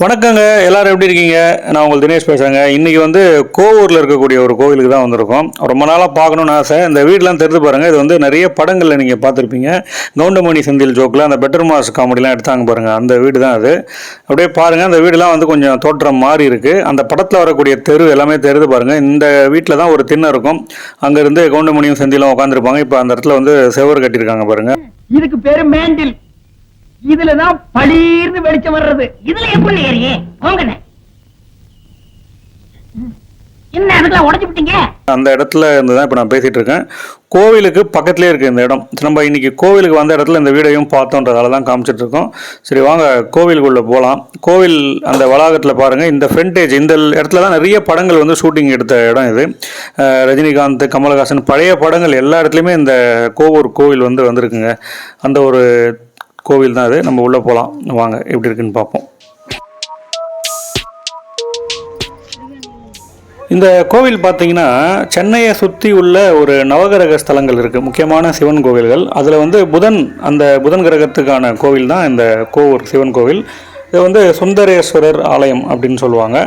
வணக்கங்க. எல்லாரும் எப்படி இருக்கீங்க? நான் உங்கள் தினேஷ் பேசுகிறேங்க. இன்றைக்கி வந்து கோவூரில் இருக்கக்கூடிய ஒரு கோவிலுக்கு தான் வந்திருக்கோம். ரொம்ப நாளாக பார்க்கணுன்னு ஆசை. இந்த வீடெலாம் தெரிந்து பாருங்கள். இது வந்து நிறைய படங்களில் நீங்கள் பார்த்துருப்பீங்க. கவுண்டமணி செந்தில் ஜோக்கில் அந்த பெட்டர் மாஸ் காமெடிலாம் எடுத்தாங்க பாருங்கள், அந்த வீடு தான் அது. அப்படியே பாருங்கள், அந்த வீடெலாம் வந்து கொஞ்சம் தோற்றம் மாறி இருக்குது. அந்த படத்தில் வரக்கூடிய தெரு எல்லாமே தெரிந்து பாருங்கள். இந்த வீட்டில் தான் ஒரு திண்ணை இருக்கும். அங்கேருந்து கவுண்டமணியும் செந்திலும் உட்காந்துருப்பாங்க. இப்போ அந்த இடத்துல வந்து செவர் கட்டியிருக்காங்க பாருங்கள். இதுக்கு பேரு மேண்டில். இதுலதான் பளீர்னு வெளிச்சம் வர்றது. இதுல எப்படி ஏறியே போங்கண்ணே. என்ன அதுக்கெல்லாம் உடைச்சு விட்டீங்க? அந்த இடத்துல இருந்து தான் இப்போ நான் பேசிகிட்டு இருக்கேன். கோவிலுக்கு பக்கத்துலேயே இருக்குது இந்த இடம். நம்ம இன்றைக்கி கோவிலுக்கு வந்த இடத்துல இந்த வீடையும் பார்த்தோன்றதால தான் காமிச்சிட்ருக்கோம். சரி வாங்க கோவிலுக்குள்ளே போகலாம். கோவில் அந்த வளாகத்தில் பாருங்கள், இந்த ஃப்ரண்டேஜ் இந்த இடத்துல தான் நிறைய படங்கள் வந்து ஷூட்டிங் எடுத்த இடம் இது. ரஜினிகாந்த், கமலஹாசன் பழைய படங்கள் எல்லா இடத்துலையுமே இந்த கோவூர் கோவில் வந்து வந்திருக்குங்க. அந்த ஒரு கோவில் தான் அது. நம்ம உள்ளே போகலாம் வாங்க, எப்படி இருக்குன்னு பார்ப்போம். இந்த கோவில் பார்த்தீங்கன்னா சென்னையை சுற்றி உள்ள ஒரு நவகிரக ஸ்தலங்கள் இருக்குது, முக்கியமான சிவன் கோவில்கள். அதில் வந்து அந்த புதன் கிரகத்துக்கான கோவில் தான் இந்த கோவூர் சிவன் கோவில். இது வந்து சுந்தரேஸ்வரர் ஆலயம் அப்படின்னு சொல்லுவாங்க.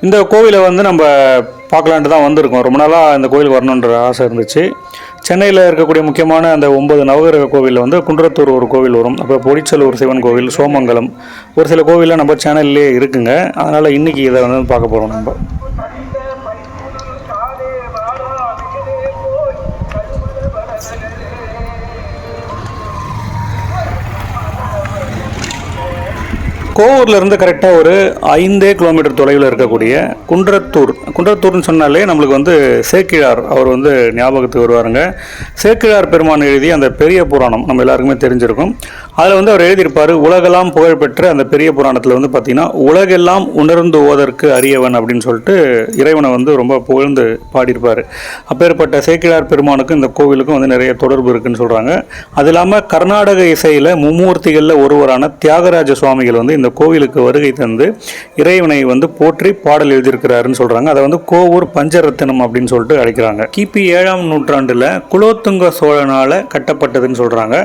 இந்த கோவிலை வந்து நம்ம பார்க்கலான்ட்டு தான் வந்திருக்கோம். ரொம்ப நாளாக இந்த கோவிலுக்கு வரணுன்ற ஆசை இருந்துச்சு. சென்னையில் இருக்கக்கூடிய முக்கியமான அந்த 9 நவகிரக கோவிலில் வந்து குன்றத்தூர் ஒரு கோவில் வரும். அப்புறம் பொடிச்சலூர் சிவன் கோவில், சோமங்கலம், ஒரு சில கோவிலில் நம்ம சேனல்லே இருக்குங்க. அதனால் இன்றைக்கி இதை வந்து பார்க்க போகிறோம் நம்ம. கோவூர்லேருந்து கரெக்டாக ஒரு 5 கிலோமீட்டர் தொலைவில் இருக்கக்கூடிய குன்றத்தூர்னு சொன்னாலே நம்மளுக்கு வந்து சேக்கிழார் அவர் வந்து ஞாபகத்துக்கு வருவாருங்க. சேக்கிழார் பெருமான் எழுதிய அந்த பெரிய புராணம் நம்ம எல்லாருக்குமே தெரிஞ்சிருக்கும். அதில் வந்து அவர் எழுதியிருப்பார், உலகெல்லாம் புகழ்பெற்ற அந்த பெரிய புராணத்தில் வந்து பார்த்திங்கன்னா உலகெல்லாம் உணர்ந்து ஓதற்கு அரியவன் அப்படின்னு சொல்லிட்டு இறைவனை வந்து ரொம்ப புகழ்ந்து பாடியிருப்பார். அப்பேற்பட்ட சேக்கிழார் பெருமானுக்கும் இந்த கோவிலுக்கும் வந்து நிறைய தொடர்பு இருக்குதுன்னு சொல்கிறாங்க. அது இல்லாமல் கர்நாடக இசையில் மும்மூர்த்திகளில் ஒருவரான தியாகராஜ சுவாமிகள் வந்து இந்த கோவிலுக்கு வருகை தந்து இறைவனை வந்து போற்றி பாடல் எழுதியிருக்கிறாருன்னு சொல்றாங்க. அதை வந்து கோவூர் பஞ்சரத்தினம் அப்படின்னு சொல்லிட்டு அழைக்கிறாங்க. கிபி 7ஆம் நூற்றாண்டுல குலோத்துங்க சோழனால கட்டப்பட்டதுன்னு சொல்றாங்க.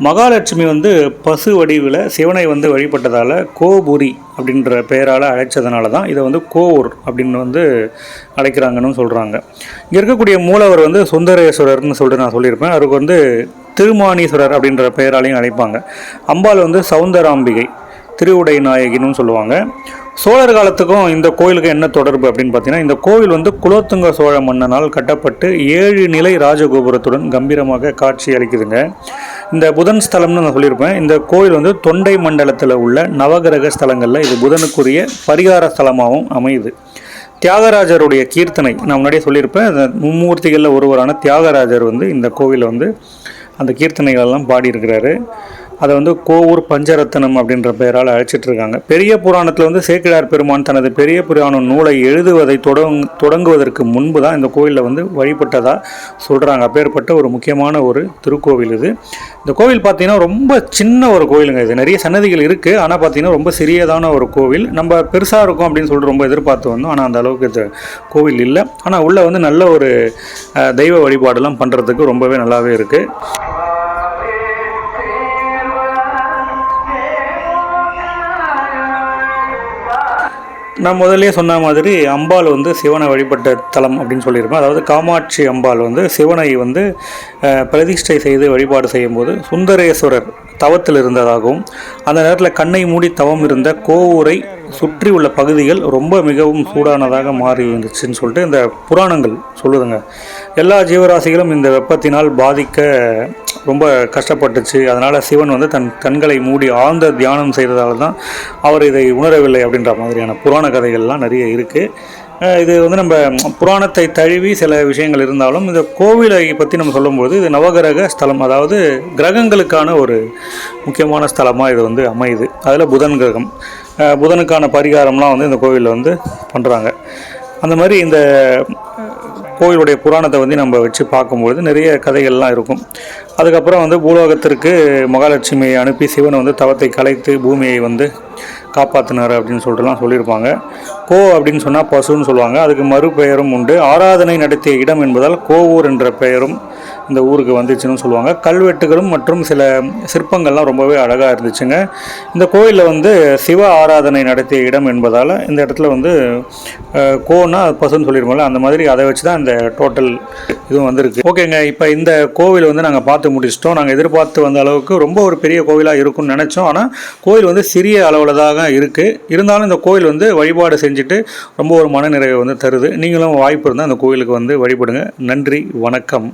மகாலட்சுமி வந்து பசு வடிவில் சிவனை வந்து வழிபட்டதால கோபுரி அப்படின்ற பெயரால் அழைச்சதுனால தான் இதை வந்து கோவூர் அப்படின்னு வந்து அழைக்கிறாங்கன்னு சொல்கிறாங்க. இங்கே இருக்கக்கூடிய மூலவர் வந்து சுந்தரேஸ்வரர்னு சொல்லிட்டு நான் சொல்லியிருப்பேன். அவருக்கு வந்து திருமானீஸ்வரர் அப்படின்ற பெயராலையும் அழைப்பாங்க. அம்பாள் வந்து சௌந்தராம்பிகை, திருவுடை நாயகின்னு சொல்லுவாங்க. சோழர் காலத்துக்கும் இந்த கோயிலுக்கு என்ன தொடர்பு அப்படின்னு பார்த்தீங்கன்னா, இந்த கோவில் வந்து குலோத்துங்க சோழ மன்னனால் கட்டப்பட்டு 7 நிலை ராஜகோபுரத்துடன் கம்பீரமாக காட்சி அளிக்குதுங்க. இந்த புதன் ஸ்தலம்னு நான் சொல்லியிருப்பேன். இந்த கோவில் வந்து தொண்டை மண்டலத்தில் உள்ள நவகிரக ஸ்தலங்களில் இது புதனுக்குரிய பரிகார ஸ்தலமாகவும் அமையுது. தியாகராஜருடைய கீர்த்தனை நான் முன்னாடியே சொல்லியிருப்பேன். மும்மூர்த்திகளில் ஒருவரான தியாகராஜர் வந்து இந்த கோவிலில் வந்து அந்த கீர்த்தனைகளெல்லாம் பாடியிருக்கிறாரு. அதை வந்து கோவூர் பஞ்சரத்தனம் அப்படின்ற பெயரால் அழைச்சிட்ருக்காங்க. பெரிய புராணத்தில் வந்து சேக்கிழார் பெருமான் தனது பெரிய புராணம் நூலை எழுதுவதை தொடங்குவதற்கு முன்பு தான் இந்த கோவிலில் வந்து வழிபட்டதாக சொல்கிறாங்க. அப்பேற்பட்ட ஒரு முக்கியமான ஒரு திருக்கோவில் இது. இந்த கோவில் பார்த்திங்கன்னா ரொம்ப சின்ன ஒரு கோவிலுங்க. இது நிறைய சன்னதிகள் இருக்குது, ஆனால் பார்த்திங்கன்னா ரொம்ப சிறியதான ஒரு கோவில். நம்ம பெருசாக இருக்கும் அப்படின்னு சொல்லிட்டு ரொம்ப எதிர்பார்த்து வந்தோம், ஆனால் அந்த அளவுக்கு இந்த கோவில் இல்லை. ஆனால் உள்ளே வந்து நல்ல ஒரு தெய்வ வழிபாடெல்லாம் பண்ணுறதுக்கு ரொம்பவே நல்லாவே இருக்குது. நான் முதல்ல சொன்ன மாதிரி அம்பாள் வந்து சிவனை வழிபட்ட தலம் அப்படின்னு சொல்லியிருப்பேன். அதாவது காமாட்சி அம்பாள் வந்து சிவனை வந்து பிரதிஷ்டை செய்து வழிபாடு செய்யும்போது சுந்தரேஸ்வரர் தவத்தில் இருந்ததாகவும், அந்த நேரத்தில் கண்ணை மூடி தவம் இருந்த கோவூரை சுற்றி உள்ள பகுதிகள் ரொம்ப மிகவும் சூடானதாக மாறி இருந்துச்சுன்னு சொல்லிட்டு இந்த புராணங்கள் சொல்லுதுங்க. எல்லா ஜீவராசிகளும் இந்த வெப்பத்தினால் பாதிக்க ரொம்ப கஷ்டப்பட்டுச்சு. அதனால் சிவன் வந்து தன் கண்களை மூடி ஆழ்ந்த தியானம் செய்ததால் தான் அவர் இதை உணரவில்லை அப்படின்ற மாதிரியான புராண கதைகள்லாம் நிறைய இருக்குது. இது வந்து நம்ம புராணத்தை தழுவி சில விஷயங்கள் இருந்தாலும் இந்த கோவிலை பற்றி நம்ம சொல்லும்போது இது நவகிரக ஸ்தலம், அதாவது கிரகங்களுக்கான ஒரு முக்கியமான ஸ்தலமாக இது வந்து அமையுது. அதில் புதன் கிரகம், புதனுக்கான பரிகாரம்லாம் வந்து இந்த கோவிலில் வந்து பண்ணுறாங்க. அந்த மாதிரி இந்த கோவிலுடைய புராணத்தை வந்து நம்ம வச்சு பார்க்கும்பொழுது நிறைய கதைகள்லாம் இருக்கும். அதுக்கப்புறம் வந்து பூலோகத்திற்கு மகாலட்சுமியை அனுப்பி சிவனை வந்து தவத்தை கலைத்து பூமியை வந்து காப்பாற்றினார் அப்படின்னு சொல்லிட்டுலாம் சொல்லியிருப்பாங்க. கோ அப்படின்னு சொன்னால் பசுன்னு சொல்லுவாங்க. அதுக்கு மறுபெயரும் உண்டு. ஆராதனை நடத்திய இடம் என்பதால் கோவூர் என்ற பெயரும் இந்த ஊருக்கு வந்துச்சுன்னு சொல்லுவாங்க. கல்வெட்டுகளும் மற்றும் சில சிற்பங்கள்லாம் ரொம்பவே அழகாக இருந்துச்சுங்க. இந்த கோயிலில் வந்து சிவ ஆராதனை நடத்திய இடம் என்பதால் இந்த இடத்துல வந்து கோனா பசுன்னு சொல்லியிருக்கோம்ல, அந்த மாதிரி அதை வச்சு தான் இந்த டோட்டல் இதுவும் வந்திருக்கு. ஓகேங்க, இப்போ இந்த கோவில் வந்து நாங்கள் பார்த்து முடிச்சிட்டோம். நாங்கள் எதிர்பார்த்து வந்த அளவுக்கு ரொம்ப ஒரு பெரிய கோவிலாக இருக்கும்னு நினச்சோம். ஆனால் கோவில் வந்து சிறிய அளவில் தான் இருக்குது. இருந்தாலும் இந்த கோவில் வந்து வழிபாடு செஞ்சுட்டு ரொம்ப ஒரு மனநிறைவை வந்து தருது. நீங்களும் வாய்ப்பு இருந்தால் அந்த கோவிலுக்கு வந்து வழிபடுங்க. நன்றி, வணக்கம்.